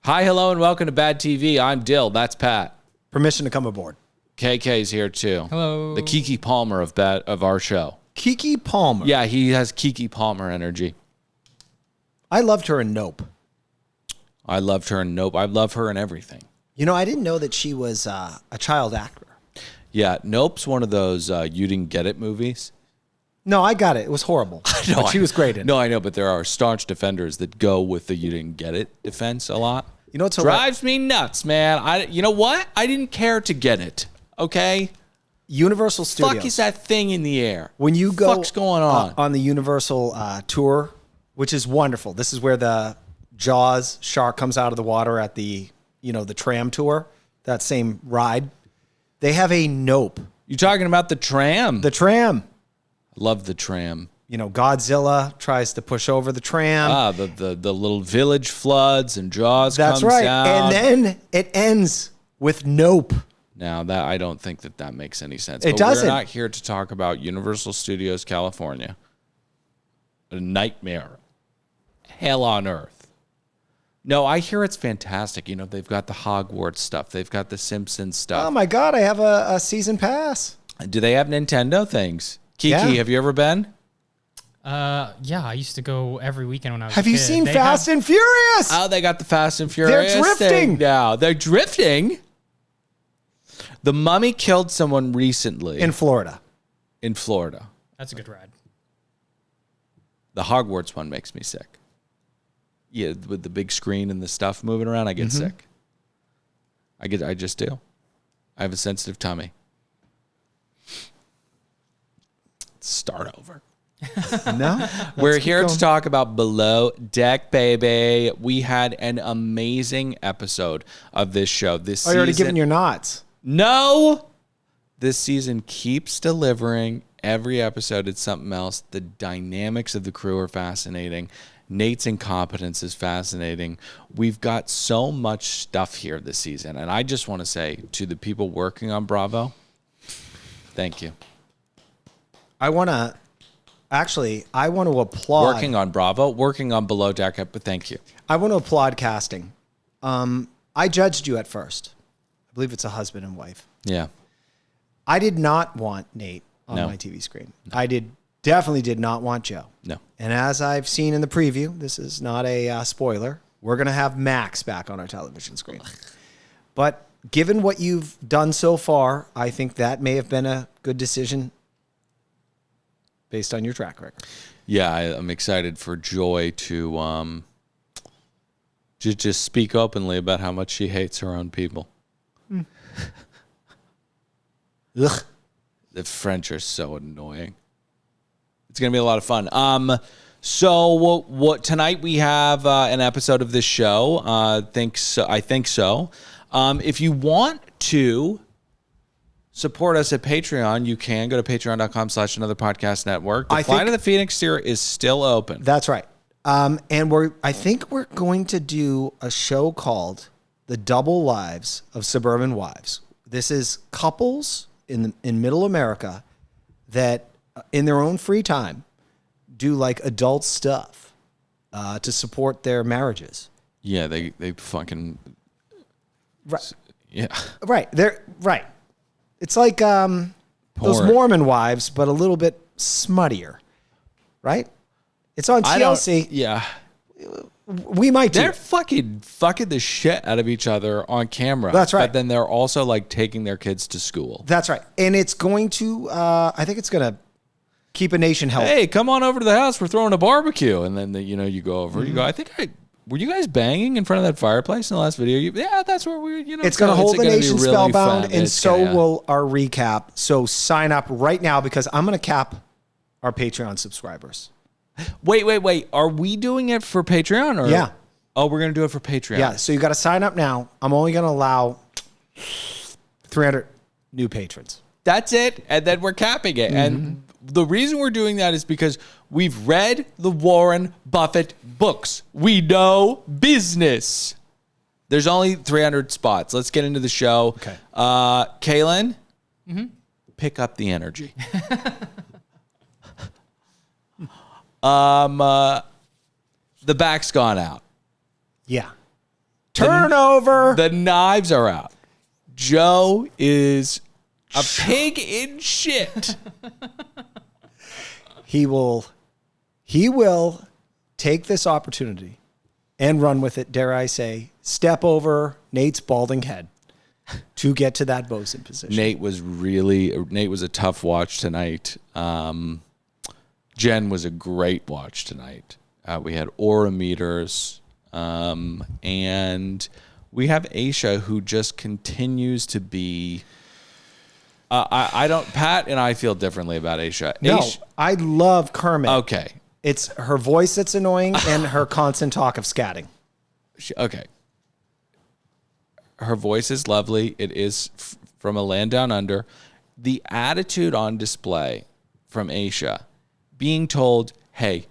Hi, hello, and welcome to Bad TV. I'm Dill. That's Pat. Permission to come aboard. KK's here too. Hello. The Keke Palmer of our show. Keke Palmer. Yeah, he has Keke Palmer energy. I loved her in Nope. I loved her in Nope. I love her in everything. You know, I didn't know that she was a child actor. Yeah, Nope's one of those you didn't get it movies. No, I got it. It was horrible. No, but she was great in it. No, I know, but there are staunch defenders that go with the you didn't get it defense a lot. You know what's drives me nuts, man. You know what? I didn't care to get it. Okay? Universal Studios. Fuck is that thing in the air? When you go fuck's going on the Universal tour, which is wonderful. This is where the Jaws shark comes out of the water at the tram tour, that same ride. They have a Nope. You talking about the tram? The tram. Love the tram. You know, Godzilla tries to push over the tram. The little village floods and Jaws That's comes right. out. And then it ends with Nope. Now, that I don't think that makes any sense. It doesn't. We're not here to talk about Universal Studios California. A nightmare. Hell on earth. No, I hear it's fantastic. You know, they've got the Hogwarts stuff. They've got the Simpsons stuff. Oh, my God. I have a season pass. Do they have Nintendo things? Kiki, Yeah. have you ever been? Yeah, I used to go every weekend when I was Have a you kid. seen They Fast and Furious? Oh, they got the Fast and Furious They're drifting. thing now. They're drifting? The Mummy killed someone recently. In Florida. In Florida. That's a good ride. The Hogwarts one makes me sick. Yeah, with the big screen and the stuff moving around, I get sick. I just do. I have a sensitive tummy. Start over. No? We're here to talk about Below Deck, baby. We had an amazing episode of this show. This season. You're already giving your knots. No! This season keeps delivering. Every episode, it's something else. The dynamics of the crew are fascinating. Nate's incompetence is fascinating. We've got so much stuff here this season. And I just want to say to the people working on Bravo, thank you. I want to applaud. Working on Bravo, working on Below Deck, but thank you. I want to applaud casting. I judged you at first. I believe it's a husband and wife. Yeah. I did not want Nate on my TV screen. No. I definitely did not want Joe. No. And as I've seen in the preview, this is not a spoiler, we're going to have Max back on our television screen. But given what you've done so far, I think that may have been a good decision based on your track record. Yeah, I'm excited for Joy to just speak openly about how much she hates her own people. Ugh. The French are so annoying. It's going to be a lot of fun. So what tonight we have an episode of this show. I think so. If you want to support us at Patreon, you can go to patreon.com/anotherpodcastnetwork. The Flight of the Phoenix tier is still open. That's right. And I think we're going to do a show called The Double Lives of Suburban Wives. This is couples in middle America that in their own free time do like adult stuff to support their marriages. Yeah, they fucking Right. yeah. Right. They're right. It's like those Mormon wives, but a little bit smuttier. Right? It's on TLC. Yeah. We might do. They're fucking the shit out of each other on camera. That's right. But then they're also like taking their kids to school. That's right. And it's going to, I think it's going to keep a nation healthy. Hey, come on over to the house. We're throwing a barbecue. And then, you go over. You go, were you guys banging in front of that fireplace in the last video? Yeah, that's where It's going to hold the nation really spellbound, fun. and so will our recap. So sign up right now because I'm going to cap our Patreon subscribers. Wait. Are we doing it for Patreon? Or? Yeah. Oh, we're going to do it for Patreon. Yeah, so you got to sign up now. I'm only going to allow 300 new patrons. That's it. And then we're capping it. And the reason we're doing that is because we've read the Warren Buffett books. We know business. There's only 300 spots. Let's get into the show. Okay. Kaylin, pick up the energy. The back's gone out. Yeah. The Turnover. The knives are out. Joe is a pig in shit. He will take this opportunity and run with it, dare I say, step over Nate's balding head to get to that bosun position. Nate was a tough watch tonight. Jen was a great watch tonight. We had aura meters, and we have Aisha, who just continues to be. Pat and I feel differently about Aisha. No, I love Kermit. Okay. It's her voice that's annoying and her constant talk of scatting. Okay. Her voice is lovely. It is from a land down under. The attitude on display from Aisha, being told, hey,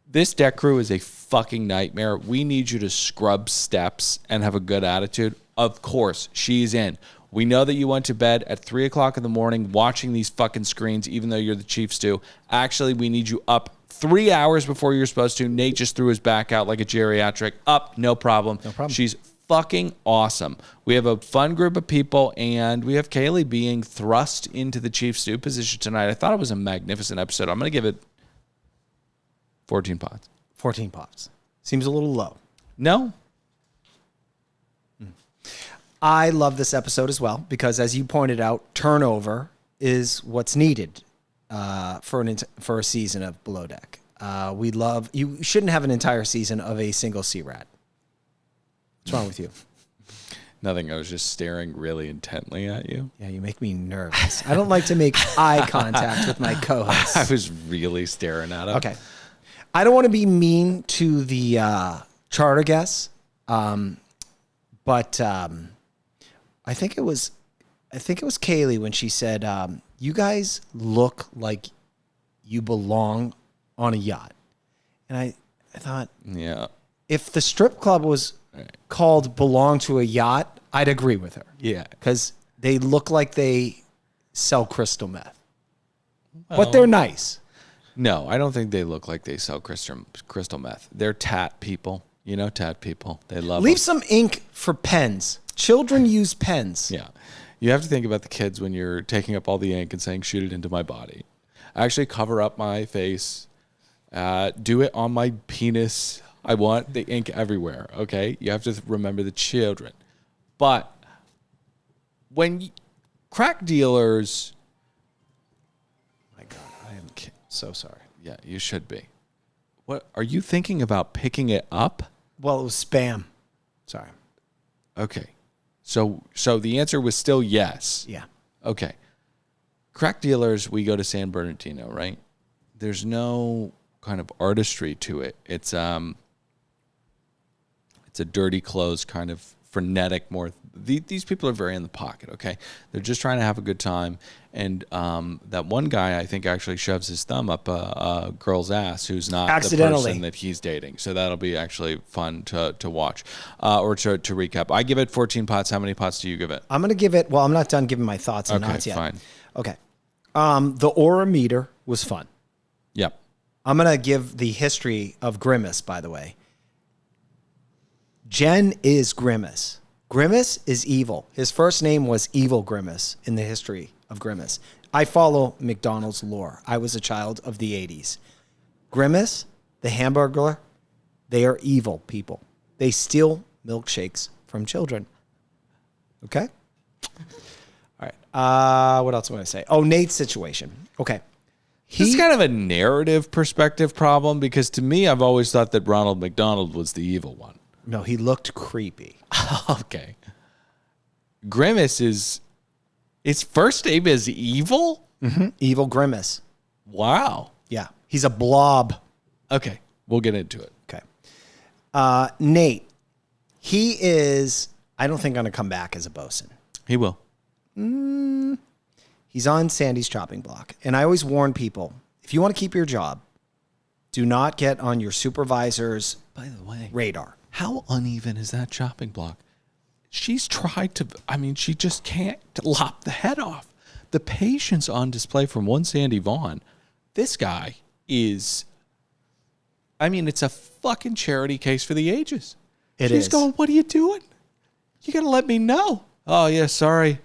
this deck crew is a fucking nightmare. We need you to scrub steps and have a good attitude. Of course, she's in. We know that you went to bed at 3 o'clock in the morning watching these fucking screens, even though you're the chief stew. Actually, we need you up 3 hours before you're supposed to. Nate just threw his back out like a geriatric. Up, no problem. No problem. She's fucking awesome. We have a fun group of people, and we have Kaylee being thrust into the chief stew position tonight. I thought it was a magnificent episode. I'm going to give it 14 pots. 14 pots. Seems a little low. No? I love this episode as well because, as you pointed out, turnover is what's needed for a season of Below Deck. You shouldn't have an entire season of a single sea rat. What's wrong with you? Nothing. I was just staring really intently at you. Yeah, you make me nervous. I don't like to make eye contact with my co-hosts. I was really staring at him. Okay. I don't want to be mean to the charter guests, but I think it was Kaylee when she said, "You guys look like you belong on a yacht," and I thought, yeah, if the strip club was called "Belong to a Yacht," I'd agree with her. Yeah, because they look like they sell crystal meth, but they're nice. No, I don't think they look like they sell crystal meth. They're tat people. You know, tat people. They love. Leave them. some ink for pens. Children use pens. Yeah. You have to think about the kids when you're taking up all the ink and saying, shoot it into my body. Actually cover up my face. Do it on my penis. I want the ink everywhere, okay? You have to remember the children. But when crack dealers... My God, I am so sorry. Yeah, you should be. What are you thinking about picking it up? Well, it was spam. Sorry. Okay. So the answer was still yes. Yeah. Okay. Crack dealers, we go to San Bernardino, right? There's no kind of artistry to it. It's a dirty clothes kind of frenetic more. These people are very in the pocket, okay? They're just trying to have a good time. And that one guy, I think, actually shoves his thumb up a girl's ass who's not the person that he's dating. So that'll be actually fun to watch or to recap. I give it 14 pots. How many pots do you give it? I'm going to give it, well, I'm not done giving my thoughts and knots yet. Fine. Okay. The aura meter was fun. Yep. I'm going to give the history of Grimace, by the way. Jen is Grimace. Grimace is evil. His first name was Evil Grimace in the history of Grimace. I follow McDonald's lore. I was a child of the 80s. Grimace, the Hamburglar, they are evil people. They steal milkshakes from children. Okay? All right. What else am I going to say? Oh, Nate's situation. Okay. This is kind of a narrative perspective problem because to me, I've always thought that Ronald McDonald was the evil one. No, he looked creepy. Okay. Grimace his first name is Evil? Mm-hmm. Evil Grimace. Wow. Yeah. He's a blob. Okay. We'll get into it. Okay. Nate, he is, I don't think, going to come back as a bosun. He will. He's on Sandy's chopping block. And I always warn people, if you want to keep your job, do not get on your supervisor's radar. How uneven is that chopping block? She's tried to, she just can't lop the head off. The patience on display from one Sandy Vaughn. This guy is, it's a fucking charity case for the ages. She's going, what are you doing? You got to let me know. Oh, yeah, sorry.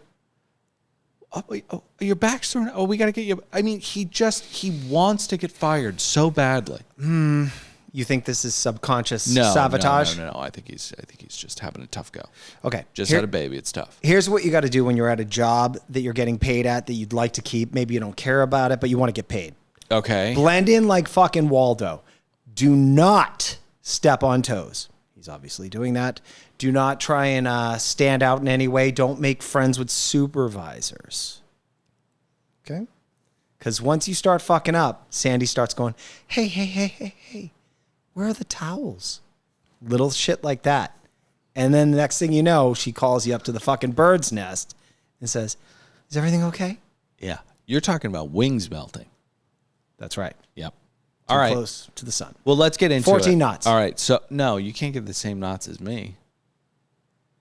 Oh, your back's thrown. Oh, we got to get you. I mean, he wants to get fired so badly. You think this is subconscious sabotage? No. I think he's just having a tough go. Okay. Just had a baby. It's tough. Here's what you got to do when you're at a job that you're getting paid at that you'd like to keep. Maybe you don't care about it, but you want to get paid. Okay. Blend in like fucking Waldo. Do not step on toes. He's obviously doing that. Do not try and stand out in any way. Don't make friends with supervisors. Okay? Because once you start fucking up, Sandy starts going, hey. Where are the towels? Little shit like that. And then the next thing you know, she calls you up to the fucking bird's nest and says, is everything okay? Yeah. You're talking about wings melting. That's right. Yep. Too All right. close to the sun. Well, let's get into 14 it. knots. All right. So, no, you can't get the same knots as me.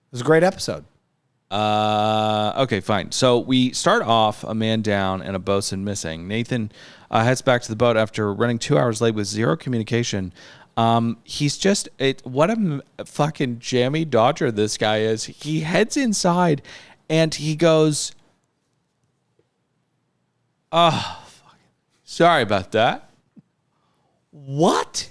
It was a great episode. Okay, fine. So we start off a man down and a bosun missing. Nathan heads back to the boat after running 2 hours late with zero communication. He's just what a fucking jammy dodger this guy is. He heads inside and he goes, "Oh, fuck. Sorry about that." What?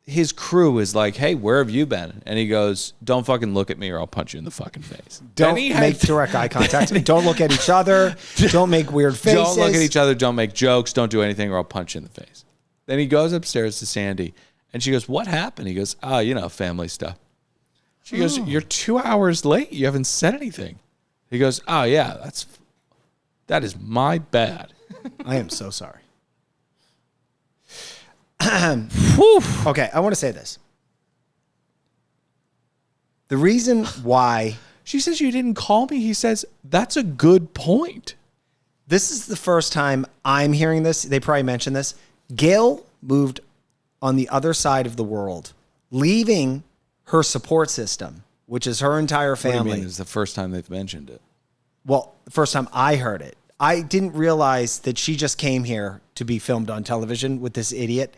His crew is like, "Hey, where have you been?" And he goes, "Don't fucking look at me or I'll punch you in the fucking face." Don't make direct eye contact. Don't look at each other. Don't make weird faces. Don't look at each other. Don't make jokes. Don't do anything or I'll punch you in the face. Then he goes upstairs to Sandy and she goes, "What happened?" He goes, "Oh, family stuff." She goes, "You're 2 hours late. You haven't said anything." He goes, "Oh, yeah, that is my bad." I am so sorry. Okay, I want to say this. The reason why... She says, "You didn't call me." He says, "That's a good point." This is the first time I'm hearing this. They probably mentioned this. Gail moved on the other side of the world, leaving her support system, which is her entire family. What do you mean? It's the first time they've mentioned it. Well, the first time I heard it. I didn't realize that she just came here to be filmed on television with this idiot,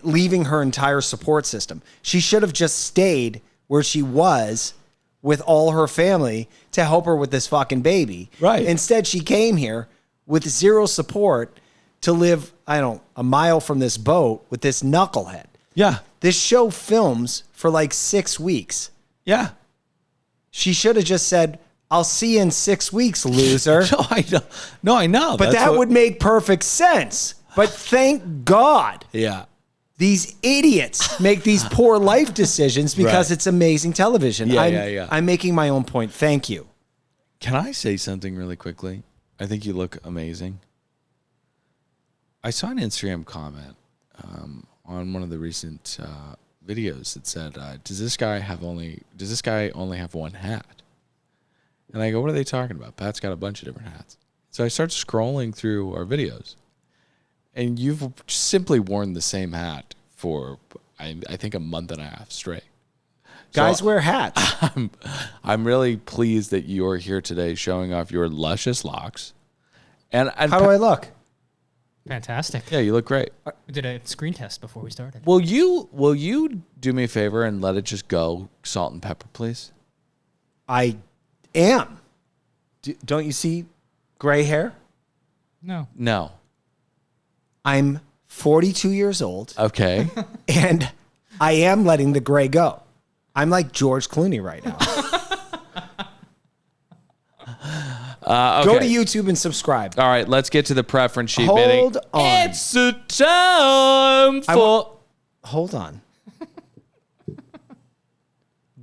leaving her entire support system. She should have just stayed where she was with all her family to help her with this fucking baby. Right. Instead, she came here with zero support to live, a mile from this boat with this knucklehead. Yeah. This show films for like 6 weeks. Yeah. She should have just said, "I'll see you in 6 weeks, loser." No, I know. But that would make perfect sense. But thank God Yeah. these idiots make these poor life decisions because Right. it's amazing television. Yeah. I'm making my own point. Thank you. Can I say something really quickly? I think you look amazing. I saw an Instagram comment on one of the recent videos that said, "Does this guy only have one hat?" And I go, "What are they talking about? Pat's got a bunch of different hats." So I start scrolling through our videos, and you've simply worn the same hat for I think a month and a half straight. Guys wear hats. I'm really pleased that you're here today, showing off your luscious locks. And How do I look? Fantastic. Yeah, you look great. We did a screen test before we started. Will you do me a favor and let it just go salt and pepper, please? I am. Don't you see gray hair? No. I'm 42 years old, Okay. and I am letting the gray go. I'm like George Clooney right now. Okay. Go to YouTube and subscribe. All right, let's get to the preference sheet. Hold on. It's a time for... Hold on.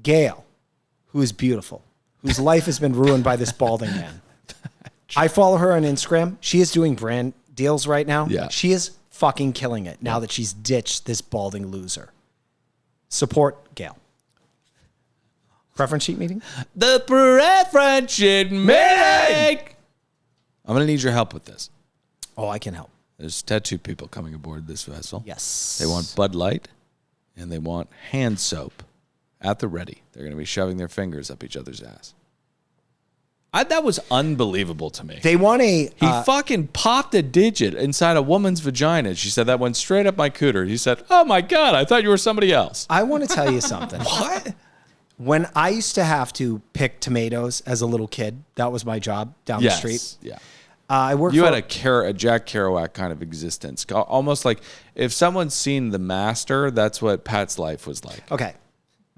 Gail, who is beautiful, whose life has been ruined by this balding man. I follow her on Instagram. She is doing brand deals right now. Yeah. She is fucking killing it now that she's ditched this balding loser. Support Gail. Preference sheet meeting? The preference sheet meeting! I'm going to need your help with this. Oh, I can help. There's tattoo people coming aboard this vessel. Yes. They want Bud Light, and they want hand soap at the ready. They're going to be shoving their fingers up each other's ass. That was unbelievable to me. They want a... He fucking popped a digit inside a woman's vagina. She said, "That went straight up my cooter." He said, "Oh my God, I thought you were somebody else." I want to tell you something. What? when I used to have to pick tomatoes as a little kid, that was my job down the street. Yeah. I worked You for had a Jack Kerouac kind of existence. Almost like if someone's seen The Master, that's what Pat's life was like. Okay.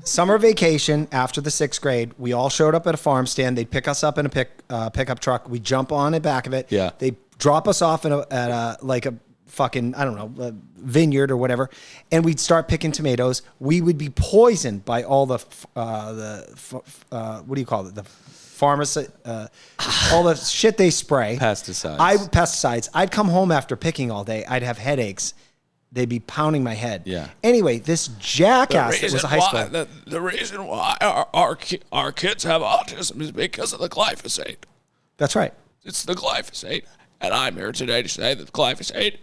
Summer vacation after the 6th grade, we all showed up at a farm stand. They'd pick us up in a pickup truck. We jump on the back of it. Yeah. They drop us off at a fucking, I don't know, a vineyard or whatever, and we'd start picking tomatoes. We would be poisoned by all the what do you call it? The pharmacy, all the shit they spray. Pesticides. I'd come home after picking all day. I'd have headaches. They'd be pounding my head. Yeah. Anyway, this jackass that was a high school. The reason why our kids have autism is because of the glyphosate. That's right. It's the glyphosate. And I'm here today to say that glyphosate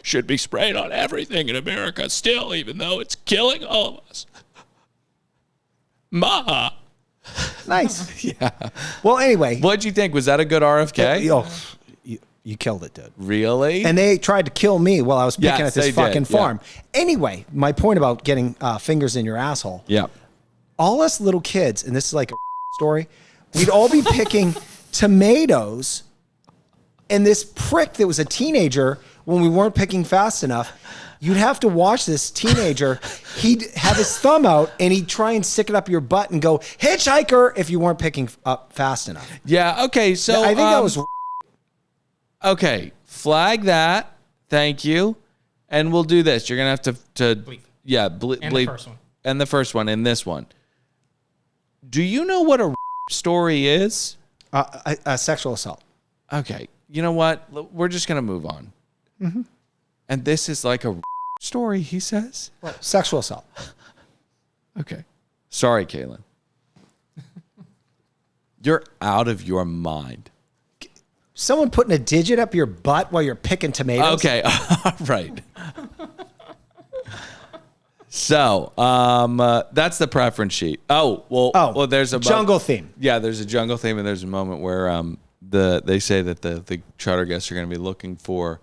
should be sprayed on everything in America still, even though it's killing all of us. Ma. Nice. Yeah. Well, anyway. What'd you think? Was that a good RFK? You killed it, dude. Really? And they tried to kill me while I was picking at this fucking farm. Yeah. Anyway, my point about getting fingers in your asshole. Yeah. All us little kids, and this is like a story, we'd all be picking tomatoes, and this prick that was a teenager, when we weren't picking fast enough, you'd have to watch this teenager. He'd have his thumb out, and he'd try and stick it up your butt and go, hitchhiker, if you weren't picking up fast enough. Yeah, okay, so... I think that was... Okay, flag that. Thank you. And we'll do this. You're going to have to Bleep. Yeah, And bleep. the first one. And the first one, and this one. Do you know what a story is? A sexual assault. Okay, you know what? We're just going to move on. Mm-hmm. And this is like a story, he says? Well, sexual assault. Okay. Sorry, Kaylin. You're out of your mind. Someone putting a digit up your butt while you're picking tomatoes? Okay, all right. So, that's the preference sheet. Well, there's a jungle theme. Yeah, there's a jungle theme, and there's a moment where they say that the charter guests are going to be looking for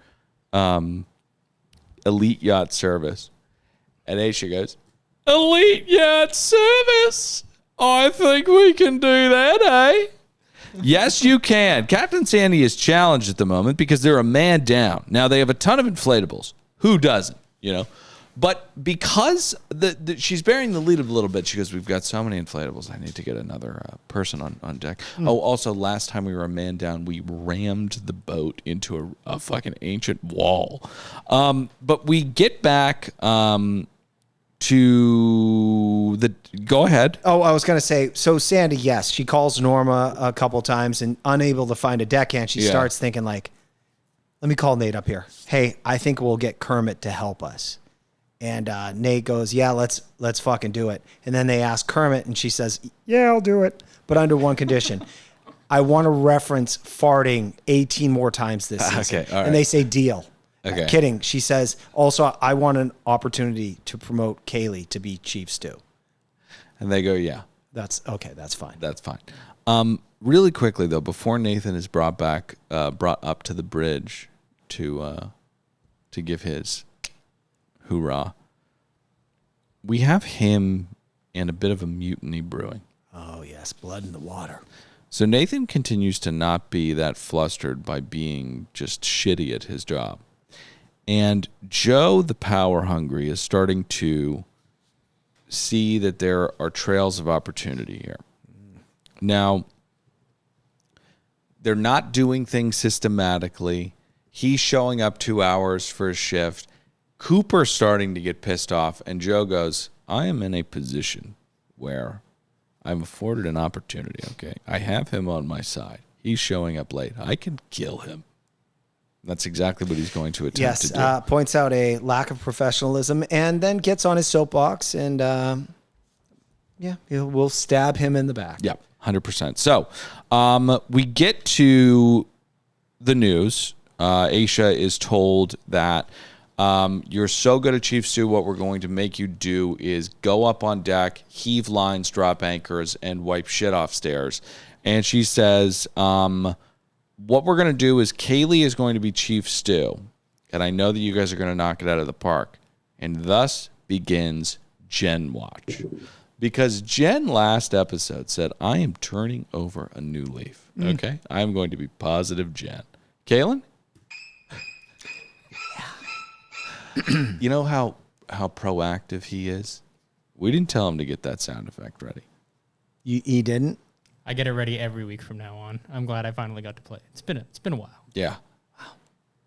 elite yacht service, and Aisha goes, "Elite yacht service? I think we can do that, eh?" Yes, you can. Captain Sandy is challenged at the moment because they're a man down. Now, they have a ton of inflatables. Who doesn't, But because she's bearing the lead a little bit, she goes, we've got so many inflatables, I need to get another person on deck. Oh, also, last time we were a man down, we rammed the boat into a fucking ancient wall. But we get back to the... Go ahead. Oh, I was going to say, so Sandy, yes, she calls Norma a couple times and unable to find a deckhand, she starts thinking like, let me call Nate up here. Hey, I think we'll get Kermit to help us. And Nate goes, yeah, let's fucking do it. And then they ask Kermit, and she says, yeah, I'll do it, but under one condition. I want to reference farting 18 more times this season. Okay, all right. And they say, deal. Okay. Kidding. She says, also, I want an opportunity to promote Kaylee to be chief stew. And they go, yeah. That's okay. That's fine. That's fine. Really quickly, though, before Nathan is brought up to the bridge to give his hoorah, we have him and a bit of a mutiny brewing. Oh, yes. Blood in the water. So Nathan continues to not be that flustered by being just shitty at his job. And Joe, the power hungry, is starting to see that there are trails of opportunity here. Now, they're not doing things systematically. He's showing up 2 hours for his shift. Cooper's starting to get pissed off, and Joe goes, I am in a position where I'm afforded an opportunity, okay? I have him on my side. He's showing up late. I can kill him. That's exactly what he's going to attempt to do. Yes, points out a lack of professionalism and then gets on his soapbox and, we'll stab him in the back. Yeah, 100%. So we get to the news. Aisha is told that you're so good at Chief Stew, what we're going to make you do is go up on deck, heave lines, drop anchors, and wipe shit off stairs. And she says, what we're going to do is Kaylee is going to be Chief Stew. And I know that you guys are going to knock it out of the park. And thus begins Gen Watch. because Jen last episode said, I am turning over a new leaf. Okay? I'm going to be positive Jen. Kaylin? You know how proactive he is? We didn't tell him to get that sound effect ready. He didn't? I get it ready every week from now on. I'm glad I finally got to play. It's been a while. Yeah. Wow.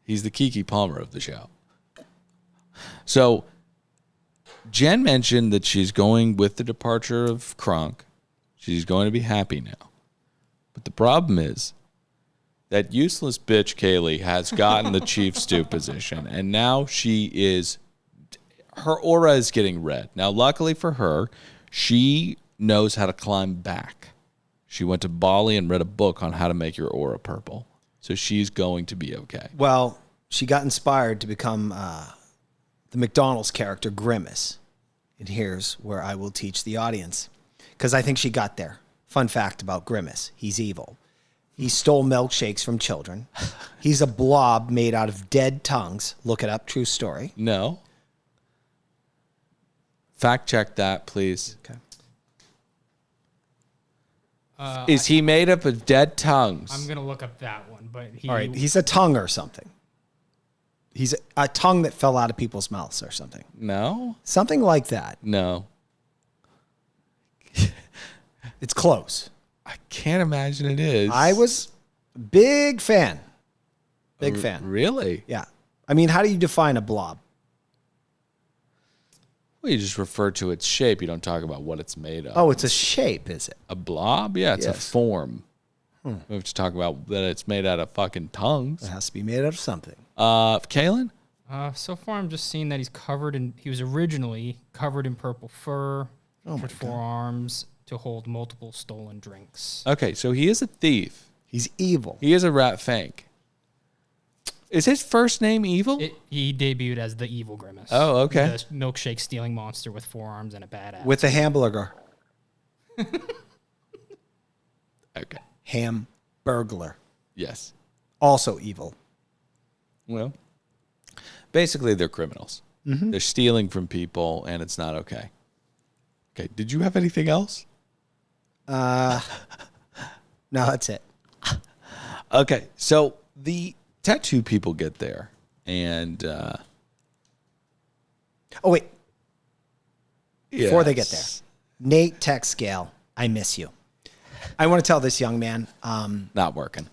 He's the Keke Palmer of the show. So Jen mentioned that she's going with the departure of Kronk. She's going to be happy now. But the problem is that useless bitch Kaylee has gotten the chief stew position, and now her aura is getting red. Now, luckily for her, she knows how to climb back. She went to Bali and read a book on how to make your aura purple. So she's going to be okay. Well, she got inspired to become the McDonald's character, Grimace. And here's where I will teach the audience. Because I think she got there. Fun fact about Grimace. He's evil. He stole milkshakes from children. He's a blob made out of dead tongues. Look it up. True story. No. Fact check that, please. Okay. Is he made up of dead tongues? I'm gonna look up that one, but All right. He's a tongue or something. He's a tongue that fell out of people's mouths or something. No. Something like that. No. It's close. I can't imagine it is. I was a big fan. Big fan. Really? Yeah. I mean, how do you define a blob? Well, you just refer to its shape. You don't talk about what it's made of. Oh, it's a shape, is it? A blob? Yeah, it's a Yes. form. We have to talk about that it's made out of fucking tongues. It has to be made out of something. Kaylin? So far, I'm just seeing that he was originally covered in purple fur with 4 arms to hold multiple stolen drinks. Okay, so he is a thief. He's evil. He is a rat fank. Is his first name Evil? He debuted as the Evil Grimace. Oh, okay. The milkshake stealing monster with 4 arms and a badass. With a hamburger. Okay. Ham-burglar. Yes. Also evil. Well, basically they're criminals. Mm-hmm. They're stealing from people, and it's not okay. Okay, did you have anything else? No, that's it. Okay, so the tattoo people get there, and Oh, wait. Before they get yes. there. Nate texts Gail, I miss you. I want to tell this young man, Not working.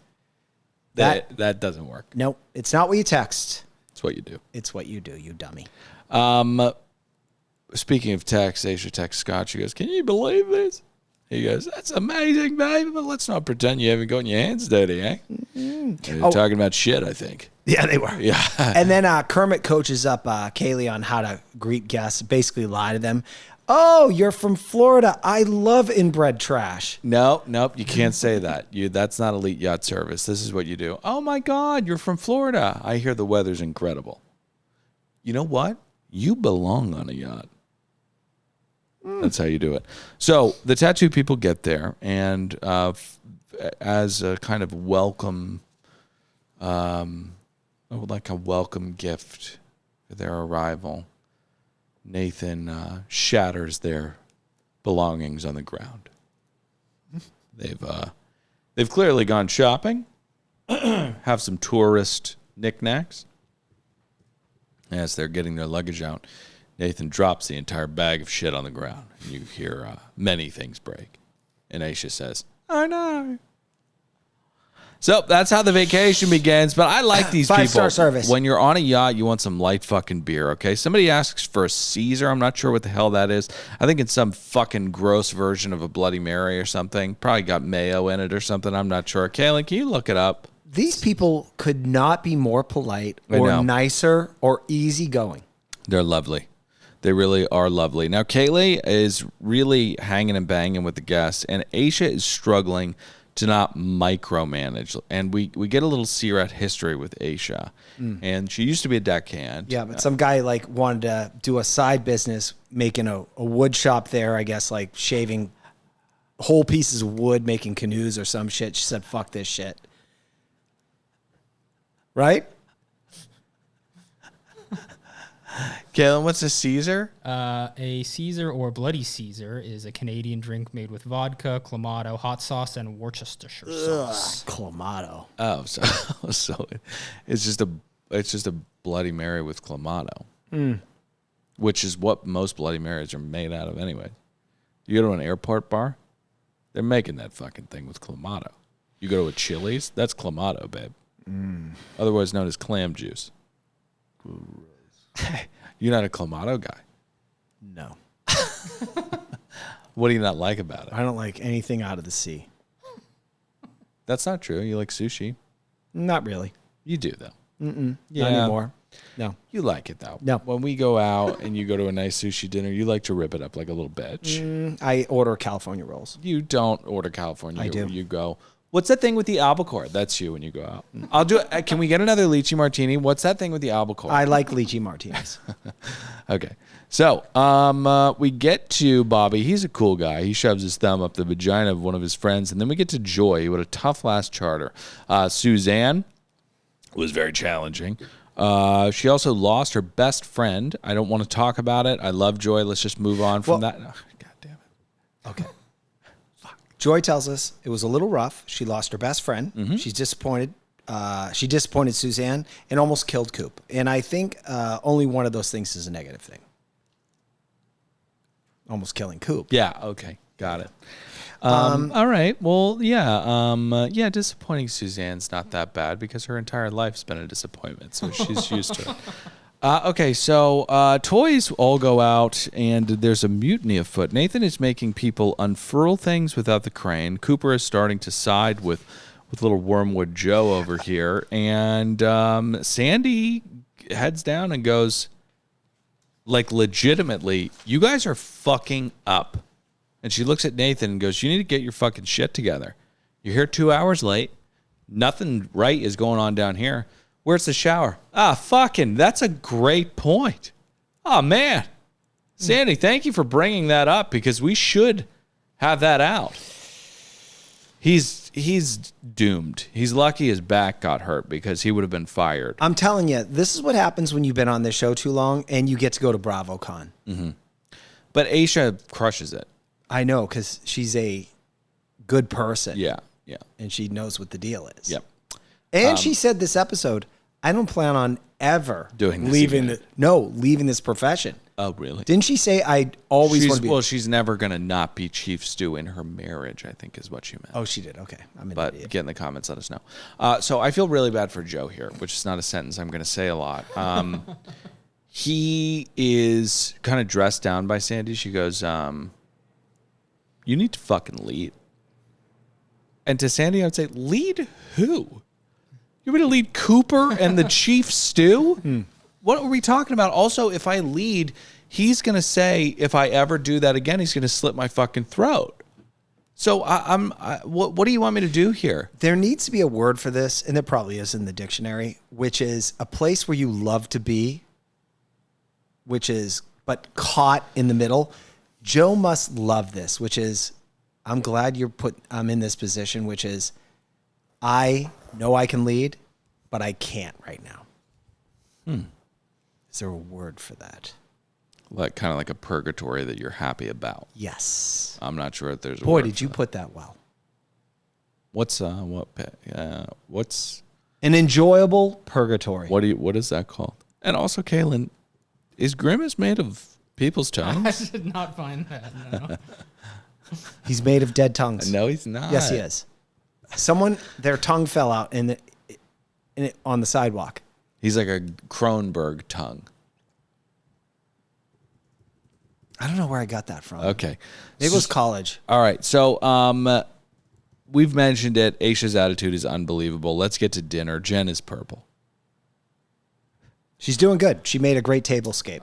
That- That doesn't work. nope, it's not what you text. It's what you do. It's what you do, you dummy. Speaking of text, Aisha texts Scott. She goes, "Can you believe this?" He goes, "That's amazing, baby, but let's not pretend you haven't gotten your hands dirty, eh?" They're talking about shit, I think. Yeah, they were. Yeah. And then Kermit coaches up Kaylee on how to greet guests, basically lie to them. Oh, you're from Florida. I love inbred trash. Nope, you can't say that. That's not Elite Yacht Service. This is what you do. Oh my God, you're from Florida. I hear the weather's incredible. You know what? You belong on a yacht. That's how you do it. So the tattoo people get there, and as a kind of welcome, like a welcome gift for their arrival, Nathan shatters their belongings on the ground. They've clearly gone shopping, have some tourist knickknacks. As they're getting their luggage out, Nathan drops the entire bag of shit on the ground. And you hear many things break. And Aisha says, "I know." So that's how the vacation begins. But I like these people. 5-star service. When you're on a yacht, you want some light fucking beer, okay? Somebody asks for a Caesar. I'm not sure what the hell that is. I think it's some fucking gross version of a Bloody Mary or something. Probably got mayo in it or something. I'm not sure. Kaylin, can you look it up? These people could not be more polite I or know. nicer or easygoing. They're lovely. They really are lovely. Now, Kaylee is really hanging and banging with the guests, and Aisha is struggling to not micromanage. And we get a little Searat history with Aisha. And she used to be a deckhand. Yeah, but some guy like wanted to do a side business, making a wood shop there, I guess, like shaving whole pieces of wood, making canoes or some shit. She said, fuck this shit. Right? Kaylin, what's a Caesar? A Caesar or Bloody Caesar is a Canadian drink made with vodka, Clamato, hot sauce, and Worcestershire sauce. Clamato. Oh, so it's just a Bloody Mary with Clamato, which is what most Bloody Marys are made out of anyway. You go to an airport bar, they're making that fucking thing with Clamato. You go to a Chili's, that's Clamato, babe. Otherwise known as clam juice. You're not a Clamato guy. No. What do you not like about it? I don't like anything out of the sea. That's not true. You like sushi. Not really. You do, though. Not anymore. No. You like it, though. No. When we go out and you go to a nice sushi dinner, you like to rip it up like a little bitch. I order California rolls. You don't order California. I do. You go, what's that thing with the albacore? That's you when you go out. I'll do it. Can we get another lychee martini? What's that thing with the albacore? I like lychee martinis. Okay. So, we get to Bobby. He's a cool guy. He shoves his thumb up the vagina of one of his friends. And then we get to Joy, who had a tough last charter. Suzanne was very challenging. She also lost her best friend. I don't want to talk about it. I love Joy. Let's just move on from that. Oh, God damn it. Okay. Joy tells us it was a little rough. She lost her best friend. She's disappointed. She disappointed Suzanne and almost killed Coop. And I think only one of those things is a negative thing. Almost killing Coop. Yeah. Okay. Got it. All right. Well, yeah. Disappointing Suzanne's not that bad because her entire life's been a disappointment, so she's used to it. Okay, so toys all go out, and there's a mutiny afoot. Nathan is making people unfurl things without the crane. Cooper is starting to side with little Wormwood Joe over here, and Sandy heads down and goes, like, legitimately, you guys are fucking up. And she looks at Nathan and goes, you need to get your fucking shit together. You're here 2 hours late. Nothing right is going on down here. Where's the shower? Fucking, that's a great point. Oh, man. Sandy, thank you for bringing that up because we should have that out. He's doomed. He's lucky his back got hurt because he would have been fired. I'm telling you, this is what happens when you've been on this show too long and you get to go to BravoCon. But Aisha crushes it. I know, because she's a good person. Yeah. And she knows what the deal is. Yep. And she said this episode, I don't plan on ever doing this leaving again. leaving this profession. Oh, really? Didn't she say I always want to be? Well, she's never going to not be Chief Stew in her marriage, I think is what she meant. Oh, she did. Okay. I'm an But idiot. get in the comments, let us know. So I feel really bad for Joe here, which is not a sentence I'm going to say a lot. He is kind of dressed down by Sandy. She goes, you need to fucking lead. And to Sandy, I would say, lead who? You want me to lead Cooper and the Chief Stew? What are we talking about? Also, if I lead, he's going to say, if I ever do that again, he's going to slit my fucking throat. So what do you want me to do here? There needs to be a word for this, and there probably is in the dictionary, which is a place where you love to be, but caught in the middle. Joe must love this, which is, I'm glad I'm in this position, which is, I know I can lead, but I can't right now. Is there a word for that? Like kind of like a purgatory that you're happy about. Yes. I'm not sure if there's a Boy, word did for you that. put that well. What's An enjoyable purgatory. what is that called? And also, Kaylin, is Grimace made of people's I tongues? did not find that. No. He's made of dead tongues. No, he's not. Yes, he is. Their tongue fell out on the sidewalk. He's like a Kronberg tongue. I don't know where I got that from. Okay. Maybe it was college. All right. So we've mentioned it. Aisha's attitude is unbelievable. Let's get to dinner. Jen is purple. She's doing good. She made a great tablescape.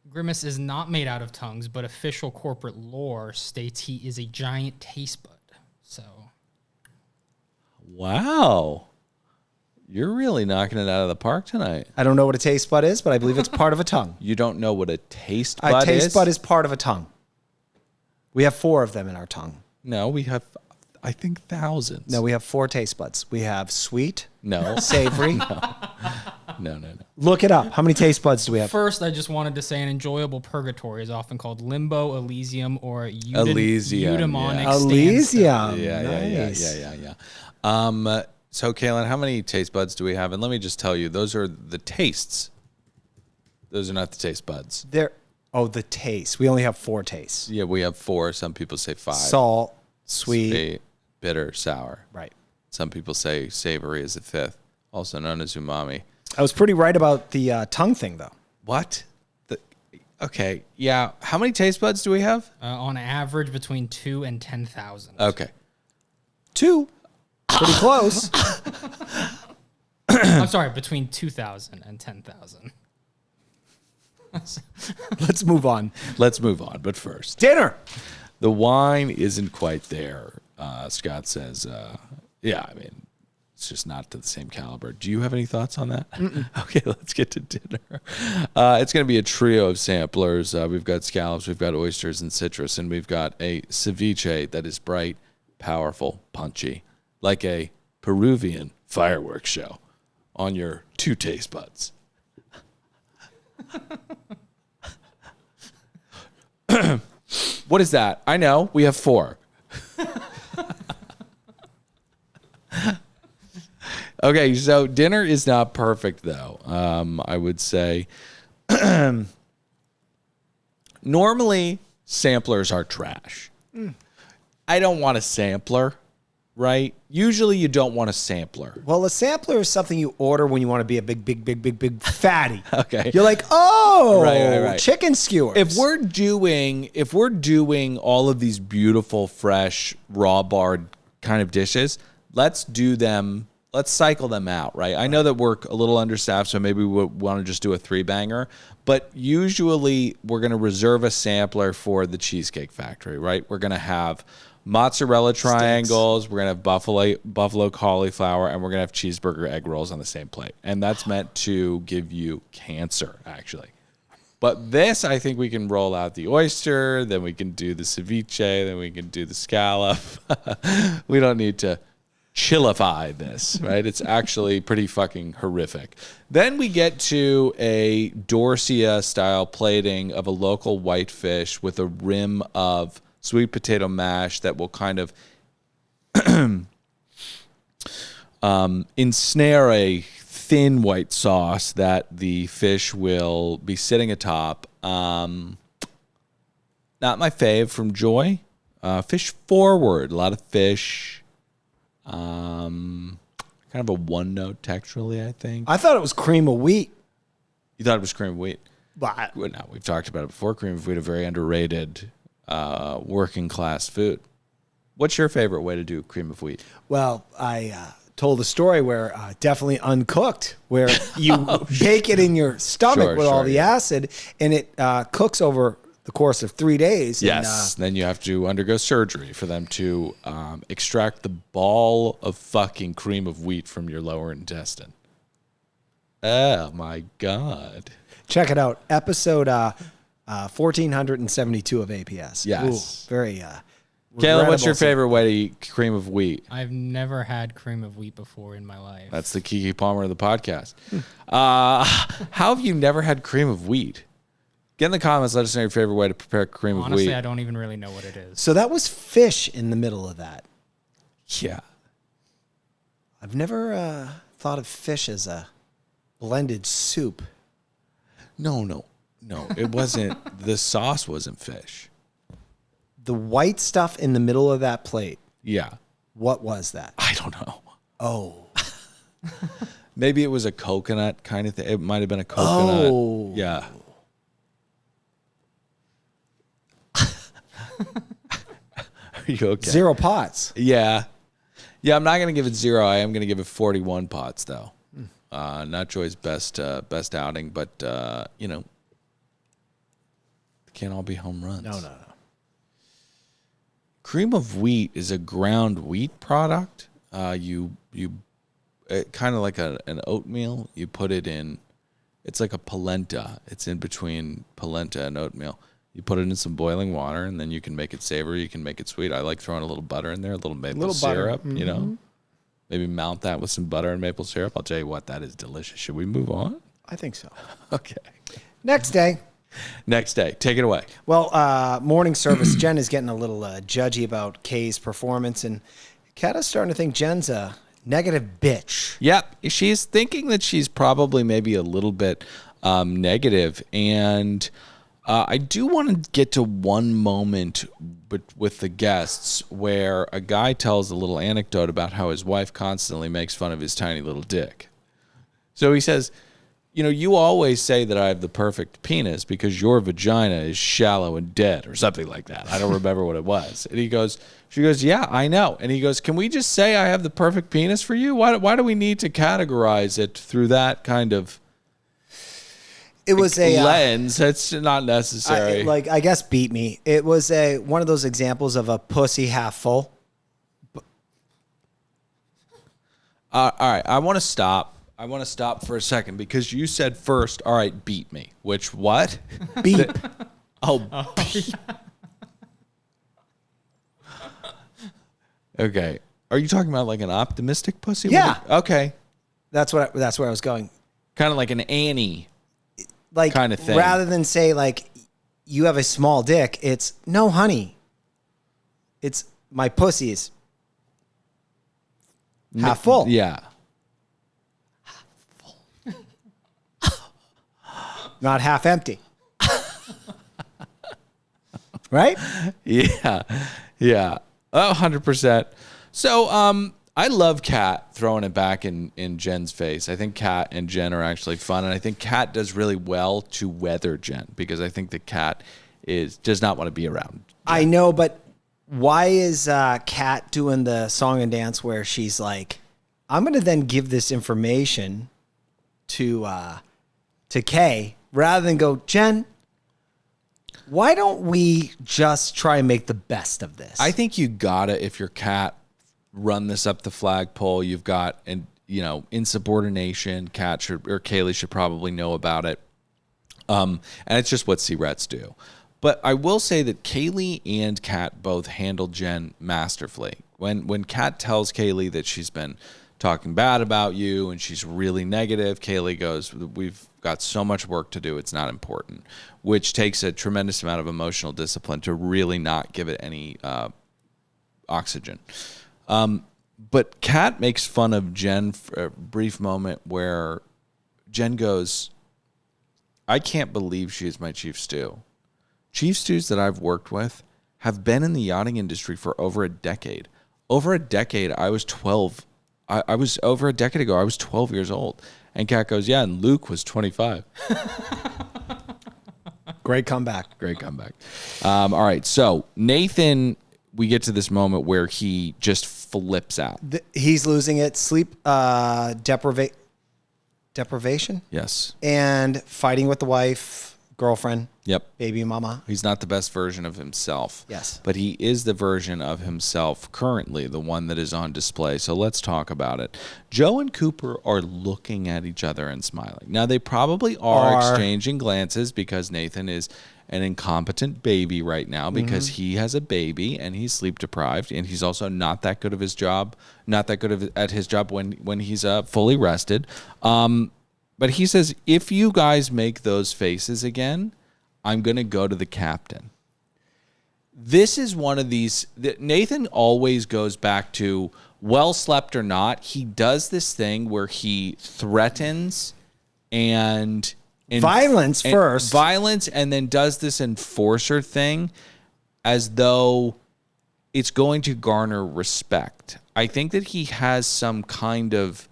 Grimace is not made out of tongues, but official corporate lore states he is a giant taste bud. So, Wow. You're really knocking it out of the park tonight. I don't know what a taste bud is, but I believe it's part of a tongue. You don't know what a taste bud is? A taste bud is part of a tongue. We have 4 of them in our tongue. No, we have, I think, thousands. No, we have 4 taste buds. We have sweet, No. savory, No. Look it up. How many taste buds do we have? First, I just wanted to say an enjoyable purgatory is often called limbo, elysium, or Elysium, eudaimonic Elysium. Yeah. So, Kaylin, how many taste buds do we have? And let me just tell you, those are the tastes. Those are not the taste buds. The taste. We only have 4 tastes. Yeah, we have 4. Some people say 5. Salt, sweet, bitter, sour. Right. Some people say savory is the 5th, also known as umami. I was pretty right about the tongue thing, though. What? Okay, yeah. How many taste buds do we have? On average, between 2 and 10,000. Okay. 2. Pretty close. I'm sorry, between 2,000 and 10,000. Let's move on. But first, Dinner. the wine isn't quite there. Scott says, yeah, I mean, it's just not to the same caliber. Do you have any thoughts on that? Okay, let's get to dinner. It's going to be a trio of samplers. We've got scallops, we've got oysters and citrus, and we've got a ceviche that is bright, powerful, punchy, like a Peruvian fireworks show on your 2 taste buds. What is that? I know. We have 4. Okay, so dinner is not perfect, though. I would say normally samplers are trash. I don't want a sampler, right? Usually you don't want a sampler. Well, a sampler is something you order when you want to be a big fatty. Okay. You're like, oh, Right. chicken skewers. If we're doing all of these beautiful, fresh, raw barred kind of dishes, let's do them. Let's cycle them out, right? I know that we're a little understaffed, so maybe we want to just do a 3-banger. But usually we're going to reserve a sampler for the Cheesecake Factory, right? We're going to have mozzarella triangles, we're going to have buffalo cauliflower, and we're going to have cheeseburger egg rolls on the same plate. And that's meant to give you cancer, actually. But this, I think we can roll out the oyster, then we can do the ceviche, then we can do the scallop. We don't need to chillify this, right? It's actually pretty fucking horrific. Then we get to a Dorsia style plating of a local whitefish with a rim of sweet potato mash that will kind of ensnare a thin white sauce that the fish will be sitting atop. Not my fave from Joy. Fish forward, a lot of fish. Kind of a one note texturally, I think. I thought it was cream of wheat. You thought it was cream of wheat? But Well, no, we've talked about it before. Cream of wheat, a very underrated working class food. What's your favorite way to do cream of wheat? Well, I told a story where definitely uncooked, where you bake it in your stomach with all the acid, and it cooks over the course of 3 days. Yes. Then you have to undergo surgery for them to extract the ball of fucking cream of wheat from your lower intestine. Oh, my God. Check it out. Episode 1472 of APS. Yes. Ooh, very Caleb, what's your regrettable. favorite way to eat cream of wheat? I've never had cream of wheat before in my life. That's the Keke Palmer of the podcast. How have you never had cream of wheat? Get in the comments. Let us know your favorite way to prepare cream of Honestly, wheat. I don't even really know what it is. So that was fish in the middle of that. Yeah. I've never thought of fish as a blended soup. No. It wasn't. The sauce wasn't fish. The white stuff in the middle of that plate, Yeah. what was that? I don't know. Oh. Maybe it was a coconut kind of thing. It might have been a coconut. Oh. Yeah. Are you okay? 0 pots. Yeah. Yeah, I'm not going to give it 0. I am going to give it 41 pots, though. Not Joy's best outing, but, it can't all be home runs. No. Cream of wheat is a ground wheat product. You kind of like an oatmeal. You put it in, it's like a polenta. It's in between polenta and oatmeal. You put it in some boiling water, and then you can make it savory. You can make it sweet. I like throwing a little butter in there, a little maple syrup, butter. Maybe mount that with some butter and maple syrup. I'll tell you what, that is delicious. Should we move on? I think so. Okay. Next day. Next day. Take it away. Well, morning service, Jen is getting a little judgy about Kay's performance, and Kat is starting to think Jen's a negative bitch. Yep. She's thinking that she's probably maybe a little bit negative. And I do want to get to one moment with the guests where a guy tells a little anecdote about how his wife constantly makes fun of his tiny little dick. So he says, you always say that I have the perfect penis because your vagina is shallow and dead or something like that. I don't remember what it was. And she goes, yeah, I know. And he goes, can we just say I have the perfect penis for you? Why do we need to categorize it through that kind of it was a lens? It's not necessary. I guess beat me. It was one of those examples of a pussy half full. All right, I want to stop for a second because you said first, all right, beat me. Which what? Beep. Beep. Okay. Are you talking about like an optimistic pussy? Yeah. Okay. That's where I was going. Kind of like an Annie. Like kind of thing. Rather than say like you have a small dick, it's no, honey. It's my pussy is half full. Yeah. Not half empty. Right? Yeah. Yeah. 100%. So, I love Kat throwing it back in Jen's face. I think Kat and Jen are actually fun, and I think Kat does really well to weather Jen because I think that Kat does not want to be around Jen. I know, but why is Kat doing the song and dance where she's like, I'm going to then give this information to Kay rather than go, Jen, why don't we just try and make the best of this? I think you gotta, if you're Kat, run this up the flagpole. You've got, insubordination. Kaylee should probably know about it. And it's just what C-Rets do. But I will say that Kaylee and Kat both handled Jen masterfully. When Kat tells Kaylee that she's been talking bad about you and she's really negative, Kaylee goes, we've got so much work to do, it's not important, which takes a tremendous amount of emotional discipline to really not give it any oxygen. But Kat makes fun of Jen for a brief moment where Jen goes, I can't believe she is my chief stew. Chief stews that I've worked with have been in the yachting industry for over a decade. Over a decade, I was 12. I was over a decade ago, I was 12 years old. And Kat goes, yeah, and Luke was 25. Great comeback. Great comeback. All right, so Nathan, we get to this moment where he just flips out. He's losing it. Sleep deprivation? Yes. And fighting with the wife, girlfriend. Yep. Baby mama. He's not the best version of himself. Yes. But he is the version of himself currently, the one that is on display. So let's talk about it. Joe and Cooper are looking at each other and smiling. Now, they probably are exchanging glances because Nathan is an incompetent baby right now because he has a baby and he's sleep deprived and he's also not that good of his job, at his job when he's fully rested. But he says, if you guys make those faces again, I'm going to go to the captain. This is one of these that Nathan always goes back to, well slept or not. He does this thing where he threatens and violence first. Violence, and then does this enforcer thing as though it's going to garner respect. I think that he has some kind of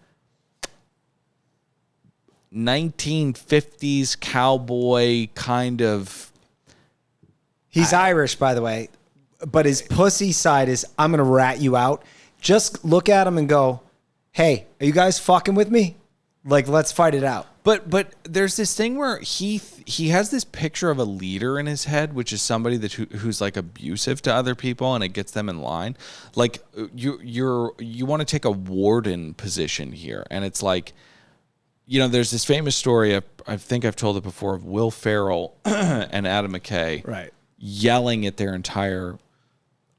1950s cowboy kind of. He's Irish, by the way, but his pussy side is, I'm going to rat you out. Just look at him and go, hey, are you guys fucking with me? Like, let's fight it out. But there's this thing where he has this picture of a leader in his head, which is somebody who's like abusive to other people, and it gets them in line. Like you want to take a warden position here, and it's like, there's this famous story. I think I've told it before of Will Ferrell and Adam McKay, right, yelling at their entire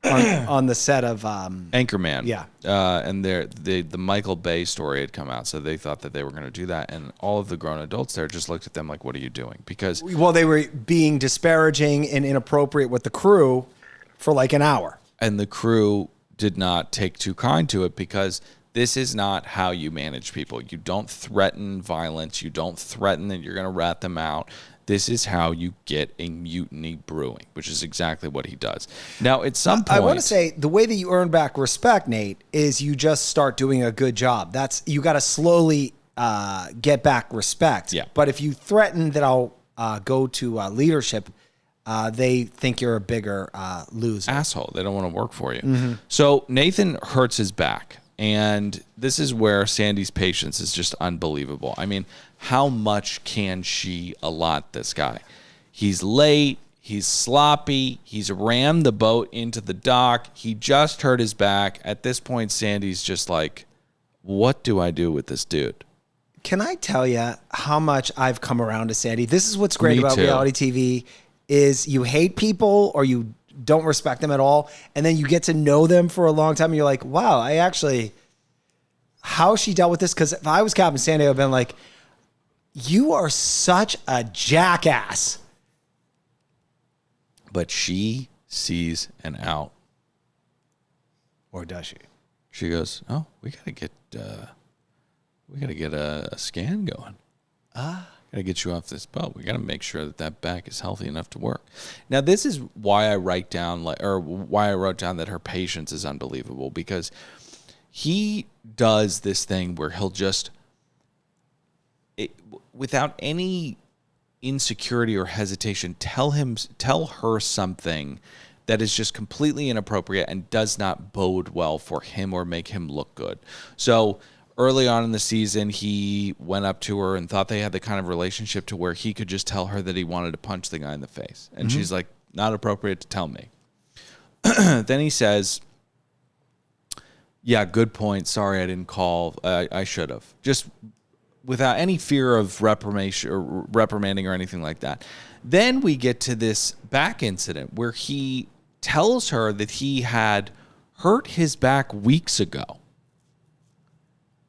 on the set of Anchorman. Yeah. And the Michael Bay story had come out, so they thought that they were going to do that, and all of the grown adults there just looked at them like, "What are you doing?" Because they were being disparaging and inappropriate with the crew for like an hour, and the crew did not take too kind to it because this is not how you manage people. You don't threaten violence. You don't threaten that you're going to rat them out. This is how you get a mutiny brewing, which is exactly what he does. Now, at some point, I want to say the way that you earn back respect, Nate, is you just start doing a good job. You got to slowly get back respect. Yeah. But if you threaten that I'll go to leadership, they think you're a bigger loser. Asshole. They don't want to work for you. So Nathan hurts his back. And this is where Sandy's patience is just unbelievable. I mean, how much can she allot this guy? He's late. He's sloppy. He's rammed the boat into the dock. He just hurt his back. At this point, Sandy's just like, what do I do with this dude? Can I tell you how much I've come around to Sandy? This is what's great Me about too. reality TV is you hate people or you don't respect them at all, and then you get to know them for a long time, and you're like, wow, how she dealt with this, because if I was Captain Sandy, I would have been like, you are such a jackass. But she sees an out. Or does she? She goes, oh, we got to get a scan going. Got to get you off this boat. We got to make sure that back is healthy enough to work. Now, this is why I wrote down that her patience is unbelievable, because he does this thing where he'll just, without any insecurity or hesitation, tell her something that is just completely inappropriate and does not bode well for him or make him look good. So early on in the season, he went up to her and thought they had the kind of relationship to where he could just tell her that he wanted to punch the guy in the face. And she's like, not appropriate to tell me. Then he says, yeah, good point. Sorry, I didn't call. I should have. Just without any fear of reprimanding or anything like that. Then we get to this back incident where he tells her that he had hurt his back weeks ago,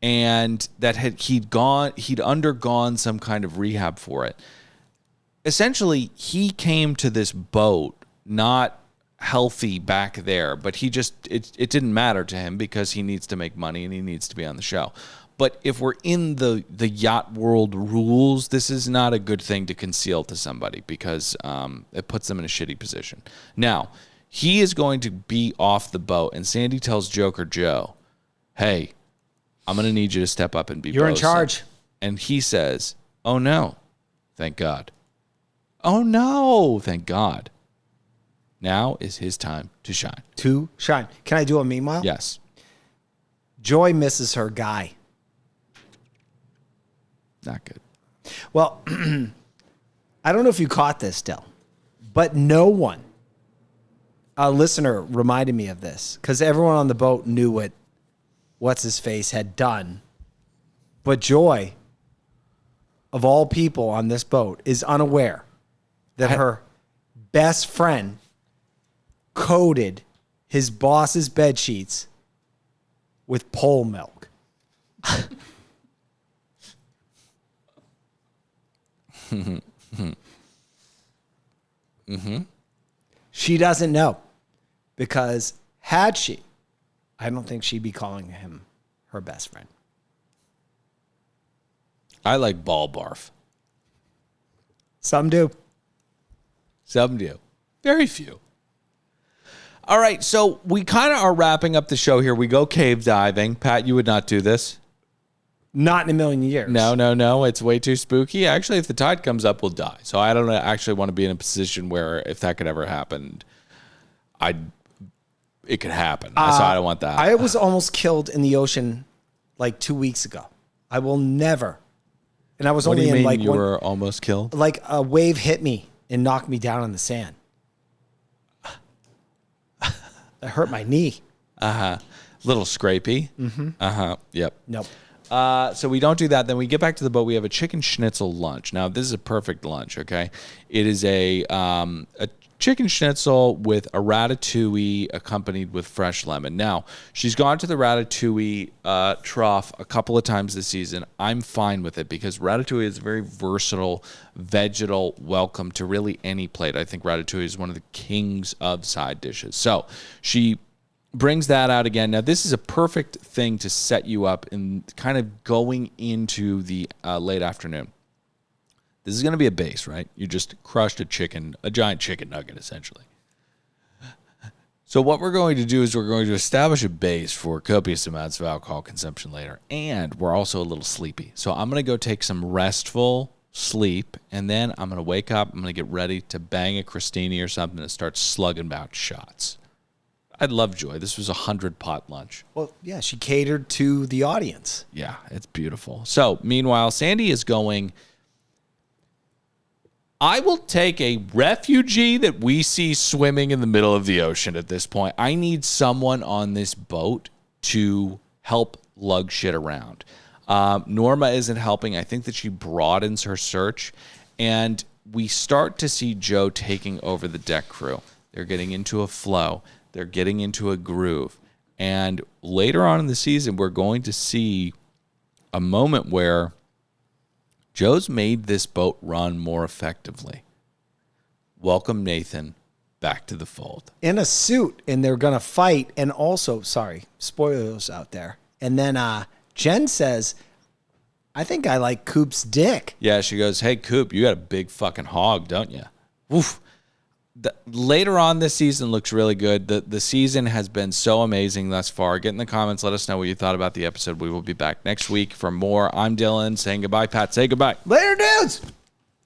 and that he'd undergone some kind of rehab for it. Essentially, he came to this boat not healthy back there, but it didn't matter to him because he needs to make money and he needs to be on the show. But if we're in the yacht world rules, this is not a good thing to conceal to somebody because it puts them in a shitty position. Now, he is going to be off the boat, and Sandy tells Joker Joe, hey, I'm going to need you to step up and be You're in bosun. charge. And he says, oh, no, thank God. Oh, no, thank God. Now is his time to shine. To shine. Can I do a meanwhile? Yes. Joy misses her guy. Not good. Well, I don't know if you caught this, Del, but no one, a listener reminded me of this because everyone on the boat knew what What's-His-Face had done. But Joy, of all people on this boat, is unaware that her best friend coated his boss's bed sheets with pole milk. She doesn't know because had she, I don't think she'd be calling him her best friend. I like ball barf. Some do. Some do. Very few. All right, so we kind of are wrapping up the show here. We go cave diving. Pat, you would not do this. Not in a million years. No. It's way too spooky. Actually, if the tide comes up, we'll die. So I don't actually want to be in a position where if that could ever happen, it could happen. So I don't want that. I was almost killed in the ocean like 2 weeks ago. I will never. And I was What do only you in mean like you were almost killed? like a wave hit me and knocked me down on the sand. That hurt my knee. Little scrapey. Mm-hmm. Yep. Nope. So we don't do that. Then we get back to the boat. We have a chicken schnitzel lunch. Now, this is a perfect lunch, okay? It is a chicken schnitzel with a ratatouille accompanied with fresh lemon. Now, she's gone to the ratatouille trough a couple of times this season. I'm fine with it because ratatouille is a very versatile vegetal welcome to really any plate. I think ratatouille is one of the kings of side dishes. So she brings that out again. Now, this is a perfect thing to set you up in kind of going into the late afternoon. This is going to be a base, right? You just crushed a giant chicken nugget, essentially. So what we're going to do is we're going to establish a base for copious amounts of alcohol consumption later. And we're also a little sleepy. So I'm going to go take some restful sleep, and then I'm going to wake up. I'm going to get ready to bang a Crostini or something and start slugging about shots. I love Joy. This was a 100-pot lunch. Well, yeah, she catered to the audience. Yeah, it's beautiful. So meanwhile, Sandy is going... I will take a refugee that we see swimming in the middle of the ocean at this point. I need someone on this boat to help lug shit around. Norma isn't helping. I think that she broadens her search. And we start to see Joe taking over the deck crew. They're getting into a flow. They're getting into a groove. And later on in the season, we're going to see a moment where Joe's made this boat run more effectively. Welcome, Nathan, back to the fold. In a suit, and they're going to fight. And also, sorry, spoilers out there. And then Jen says, I think I like Coop's dick. Yeah, she goes, hey, Coop, you got a big fucking hog, don't you? Oof. Later on this season looks really good. The season has been so amazing thus far. Get in the comments. Let us know what you thought about the episode. We will be back next week for more. I'm Dylan saying goodbye. Pat, say goodbye. Later, dudes.